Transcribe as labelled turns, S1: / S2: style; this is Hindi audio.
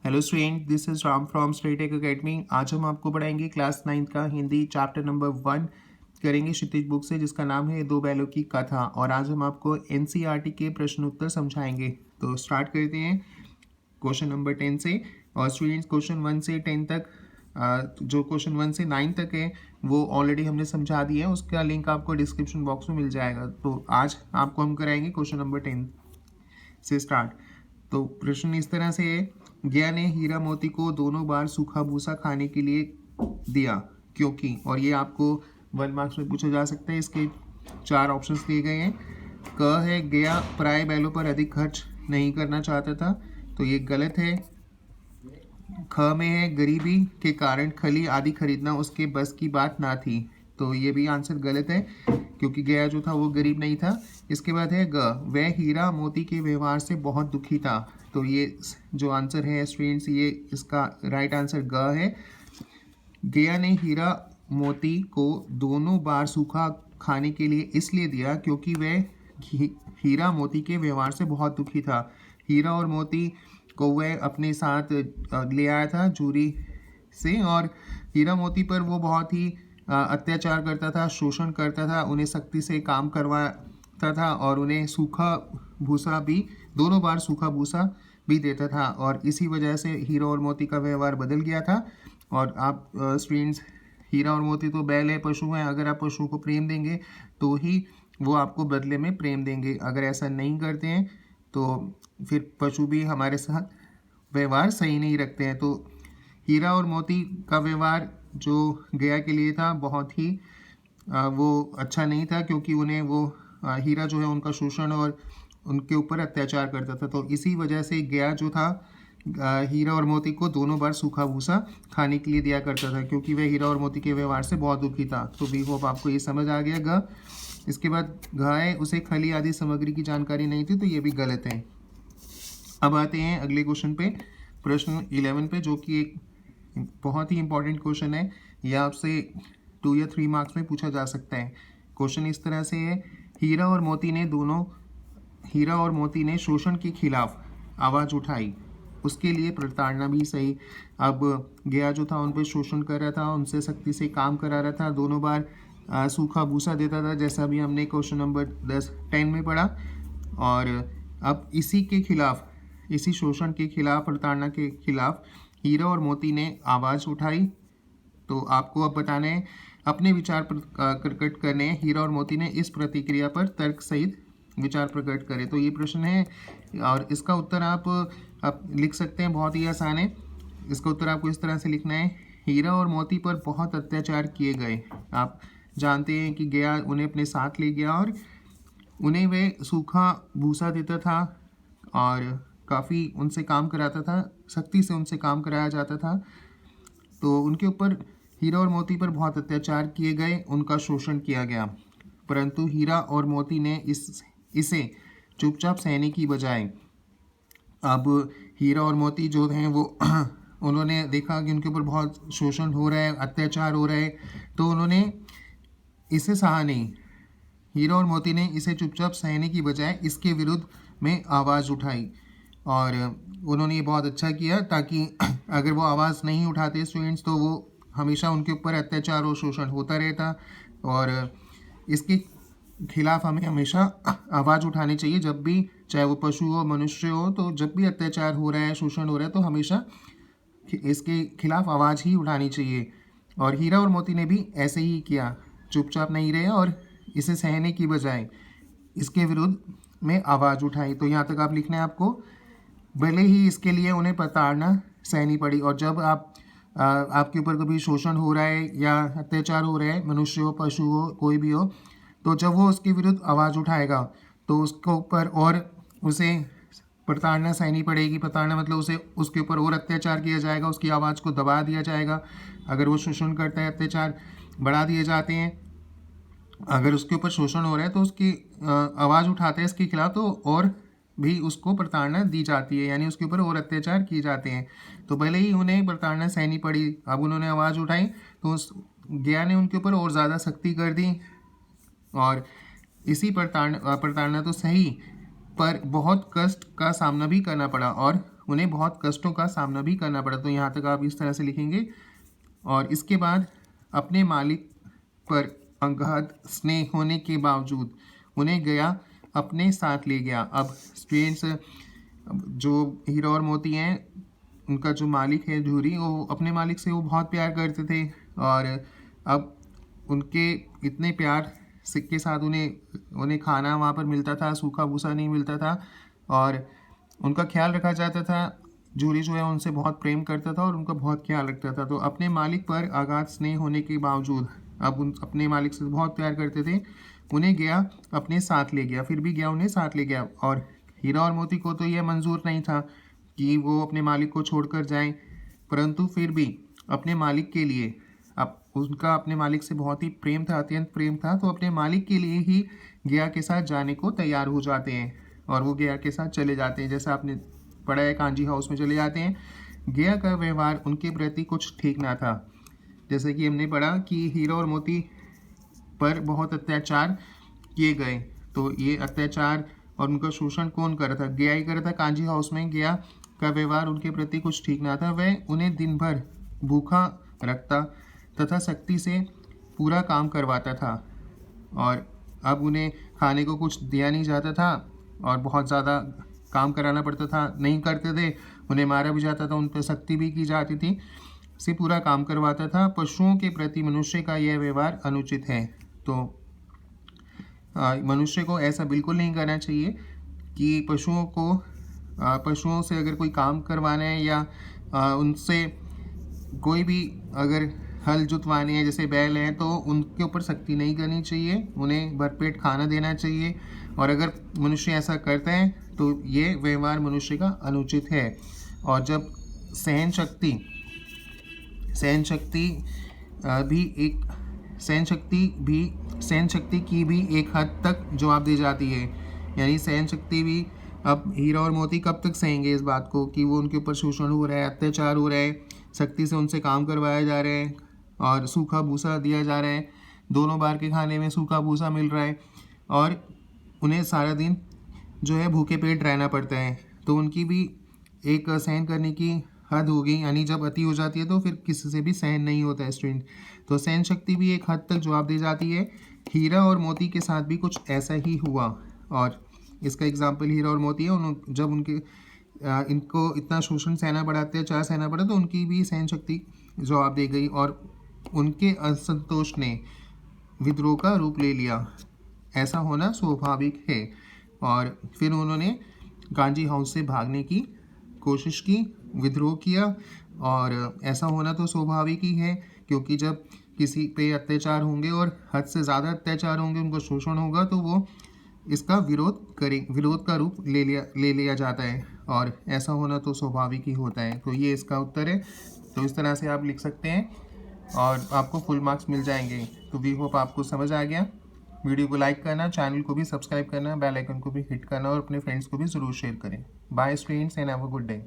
S1: Hello student, this is Ram from Straight Tech Academy. आज हम आपको पढ़ाएंगे क्लास 9 का हिंदी चैप्टर नंबर 1 करेंगे क्षितिज बुक से, जिसका नाम है दो बैलों की कथा। और आज हम आपको एनसीईआरटी के प्रश्न उत्तर समझाएंगे। तो स्टार्ट करते हैं क्वेश्चन नंबर 10 से। और स्टूडेंट्स, क्वेश्चन 1 से 10 तक जो क्वेश्चन 1 से 9 तक है वो ऑलरेडी हमने समझा दिया है, उसका लिंक आपको डिस्क्रिप्शन बॉक्स में मिल जाएगा। तो आज आपको हम कराएंगे क्वेश्चन नंबर 10 से स्टार्ट। तो प्रश्न इस तरह से है, गया ने हीरा मोती को दोनों बार सूखा भूसा खाने के लिए दिया क्योंकि, और ये आपको 1 मार्क्स में पूछा जा सकता है। इसके 4 ऑप्शंस दिए गए हैं। क है, गया पराये बैलों पर अधिक खर्च नहीं करना चाहता था, तो ये गलत है। ख में है, गरीबी के कारण खली आदि खरीदना उसके बस की बात ना थी, तो ये भी आंसर गलत है क्योंकि गया जो था वो गरीब नहीं था। इसके बाद है ग, वह हीरा मोती के व्यवहार से बहुत दुखी था, तो ये जो आंसर है स्टूडेंट्स, ये इसका राइट आंसर ग है। गया ने हीरा मोती को दोनों बार सूखा खाने के लिए इसलिए दिया क्योंकि वह हीरा मोती के व्यवहार से बहुत दुखी था। हीरा और मोती को वह अपने साथ ले आया था जूरी से, और हीरा मोती पर वो बहुत ही अत्याचार करता था, शोषण करता था, उन्हें सख्ती से काम करवाता था और उन्हें सूखा भूसा भी, दोनों बार सूखा भूसा भी देता था। और इसी वजह से हीरा और मोती का व्यवहार बदल गया था। और आप स्टूडेंट्स, हीरा और मोती तो बैल है, पशु हैं। अगर आप पशु को प्रेम देंगे तो ही वो आपको बदले में प्रेम देंगे। अगर ऐसा नहीं करते हैं तो फिर पशु भी हमारे साथ व्यवहार सही नहीं रखते हैं। तो हीरा और मोती का व्यवहार जो गया के लिए था बहुत ही वो अच्छा नहीं था, क्योंकि उन्हें वो हीरा जो है उनका शोषण और उनके ऊपर अत्याचार करता था। तो इसी वजह से गया जो था हीरा और मोती को दोनों बार सूखा भूसा खाने के लिए दिया करता था, क्योंकि वह हीरा और मोती के व्यवहार से बहुत दुखी था। तो वी होप आपको ये समझ आ गया ग। इसके बाद घाय उसे खली आदि सामग्री की जानकारी नहीं थी, तो ये भी गलत है। अब आते हैं अगले क्वेश्चन पे, प्रश्न 11 पे, जो कि एक बहुत ही इंपॉर्टेंट क्वेश्चन है। यह आपसे 2 या 3 मार्क्स में पूछा जा सकता है। क्वेश्चन इस तरह से है, हीरा और मोती ने शोषण के खिलाफ आवाज़ उठाई, उसके लिए प्रताड़ना भी सही। अब गया जो था उन पर शोषण कर रहा था, उनसे सख्ती से काम करा रहा था, दोनों बार सूखा भूसा देता था, जैसा भी हमने क्वेश्चन नंबर 10 में पढ़ा। और अब इसी के खिलाफ, इसी शोषण के खिलाफ, प्रताड़ना के खिलाफ हीरा और मोती ने आवाज़ उठाई। तो आपको अब बताना है, अपने विचार प्रकट करने हैं। हीरा और मोती ने इस प्रतिक्रिया पर तर्क सहित विचार प्रकट करें। तो ये प्रश्न है और इसका उत्तर आप लिख सकते हैं, बहुत ही आसान है। इसका उत्तर आपको इस तरह से लिखना है, हीरा और मोती पर बहुत अत्याचार किए गए। आप जानते हैं कि गया उन्हें अपने साथ ले गया और उन्हें वे सूखा भूसा देता था और काफ़ी उनसे काम कराता था, सख्ती से उनसे काम कराया जाता था। तो उनके ऊपर, हीरा और मोती पर बहुत अत्याचार किए गए, उनका शोषण किया गया, परंतु हीरा और मोती ने इसे चुपचाप सहने की बजाय, अब हीरा और मोती जो हैं वो उन्होंने देखा कि उनके ऊपर बहुत शोषण हो रहा है, अत्याचार हो रहा है, तो उन्होंने इसे सहा नहीं। हीरा और मोती ने इसे चुपचाप सहने की बजाय इसके विरुद्ध में आवाज़ उठाई, और उन्होंने ये बहुत अच्छा किया, ताकि अगर वो आवाज़ नहीं उठाते स्टूडेंट्स, तो वो हमेशा उनके ऊपर अत्याचार और शोषण होता रहता। और इसके खिलाफ हमें हमेशा आवाज़ उठानी चाहिए, जब भी, चाहे वो पशु हो, मनुष्य हो, तो जब भी अत्याचार हो रहा है, शोषण हो रहा है, तो हमेशा इसके खिलाफ आवाज़ ही उठानी चाहिए। और हीरा और मोती ने भी ऐसे ही किया, चुपचाप नहीं रहे और इसे सहने की बजाय इसके विरुद्ध में आवाज़ उठाई। तो यहाँ तक आप लिखना है आपको, भले ही इसके लिए उन्हें प्रताड़ना सहनी पड़ी। और जब आपके ऊपर कभी शोषण हो रहा है या अत्याचार हो रहा है, मनुष्य हो, पशु हो, कोई भी हो, तो जब वो उसके विरुद्ध आवाज़ उठाएगा तो उसको ऊपर और उसे प्रताड़ना सहनी पड़ेगी। प्रताड़ना मतलब उसे, उसके ऊपर और अत्याचार किया जाएगा, उसकी आवाज़ को दबा दिया जाएगा। अगर वो शोषण करता है, अत्याचार बढ़ा दिए जाते हैं, अगर उसके ऊपर शोषण हो रहा है तो उसकी आवाज़ उठाते हैं इसके खिलाफ, तो और भी उसको प्रताड़ना दी जाती है, यानी उसके ऊपर और अत्याचार किए जाते हैं। तो भले ही उन्हें प्रताड़ना सहनी पड़ी, अब उन्होंने आवाज़ उठाई तो उस गया ने उनके ऊपर और ज़्यादा सख्ती कर दी, और इसी प्रताड़ना तो सही, पर बहुत कष्ट का सामना भी करना पड़ा, और उन्हें बहुत कष्टों का सामना भी करना पड़ा। तो यहाँ तक आप इस तरह से लिखेंगे। और इसके बाद अपने मालिक पर अगाध स्नेह होने के बावजूद उन्हें गया अपने साथ ले गया। अब स्टूडेंट्स, जो हीरा और मोती हैं, उनका जो मालिक है झूरी, वो अपने मालिक से वो बहुत प्यार करते थे। और अब उनके इतने प्यार के साथ उन्हें खाना वहाँ पर मिलता था, सूखा भूसा नहीं मिलता था, और उनका ख्याल रखा जाता था। झूरी जो है उनसे बहुत प्रेम करता था और उनका बहुत ख्याल रखता था। तो अपने मालिक पर अगाध स्नेह होने के बावजूद अब अपने मालिक से बहुत प्यार करते थे, उन्हें गया अपने साथ ले गया। फिर भी गया, उन्हें साथ ले गया। और हीरा और मोती को तो यह मंजूर नहीं था कि वो अपने मालिक को छोड़कर जाएं, परंतु फिर भी अपने मालिक के लिए, अब उनका अपने मालिक से बहुत ही प्रेम था, अत्यंत प्रेम था, तो अपने मालिक के लिए ही गया के साथ जाने को तैयार हो जाते हैं और वो गया के साथ चले जाते हैं। जैसा आपने पढ़ा है, कांजी हाउस में चले जाते हैं। गया का व्यवहार उनके प्रति कुछ ठीक ना था। जैसे कि हमने पढ़ा कि हीरा और मोती पर बहुत अत्याचार किए गए। तो ये अत्याचार और उनका शोषण कौन कर रहा था? गया ही कर रहा था। कांजी हाउस में गया का व्यवहार उनके प्रति कुछ ठीक ना था। वह उन्हें दिन भर भूखा रखता तथा सख्ती से पूरा काम करवाता था, और अब उन्हें खाने को कुछ दिया नहीं जाता था और बहुत ज़्यादा काम कराना पड़ता था। नहीं करते थे, उन्हें मारा भी जाता था, उन पर सख्ती भी की जाती थी, से पूरा काम करवाता था। पशुओं के प्रति मनुष्य का यह व्यवहार अनुचित है। तो मनुष्य को ऐसा बिल्कुल नहीं करना चाहिए कि पशुओं से अगर कोई काम करवाना है या उनसे कोई भी अगर हल जुतवाने हैं, जैसे बैल हैं, तो उनके ऊपर सख्ती नहीं करनी चाहिए, उन्हें भरपेट खाना देना चाहिए। और अगर मनुष्य ऐसा करते हैं तो ये व्यवहार मनुष्य का अनुचित है। और जब सहन शक्ति की भी एक हद तक जवाब दी जाती है। यानी सहन शक्ति भी, अब हीरा और मोती कब तक सहेंगे इस बात को कि वो उनके ऊपर शोषण हो रहा है, अत्याचार हो रहा है, सख्ती से उनसे काम करवाया जा रहा है और सूखा भूसा दिया जा रहा है, दोनों बार के खाने में सूखा भूसा मिल रहा है, और उन्हें सारा दिन जो है भूखे पेट रहना पड़ता है। तो उनकी भी एक सहन करने की हद होगी, यानी जब अति हो जाती है तो फिर किसी से भी सहन नहीं होता है स्टूडेंट। तो सहन शक्ति भी एक हद तक जवाब दी जाती है। हीरा और मोती के साथ भी कुछ ऐसा ही हुआ, और इसका एग्जाम्पल हीरा और मोती है। जब इनको इतना शोषण सहना पड़ा, अत्याचार सहना पड़ा, तो उनकी भी सहन शक्ति जवाब दे गई और उनके असंतोष ने विद्रोह का रूप ले लिया। ऐसा होना स्वाभाविक है। और फिर उन्होंने कांजी हाउस से भागने की कोशिश की, विद्रोह किया, और ऐसा होना तो स्वाभाविक ही है, क्योंकि जब किसी पे अत्याचार होंगे और हद से ज़्यादा अत्याचार होंगे, उनको शोषण होगा, तो वो इसका विरोध का रूप ले लिया जाता है, और ऐसा होना तो स्वाभाविक ही होता है। तो ये इसका उत्तर है। तो इस तरह से आप लिख सकते हैं और आपको फुल मार्क्स मिल जाएंगे। तो वी होप आपको समझ आ गया। वीडियो को लाइक करना, चैनल को भी सब्सक्राइब करना, बेल आइकन को भी हिट करना और अपने फ्रेंड्स को भी ज़रूर शेयर करें। Bye students and have a good day.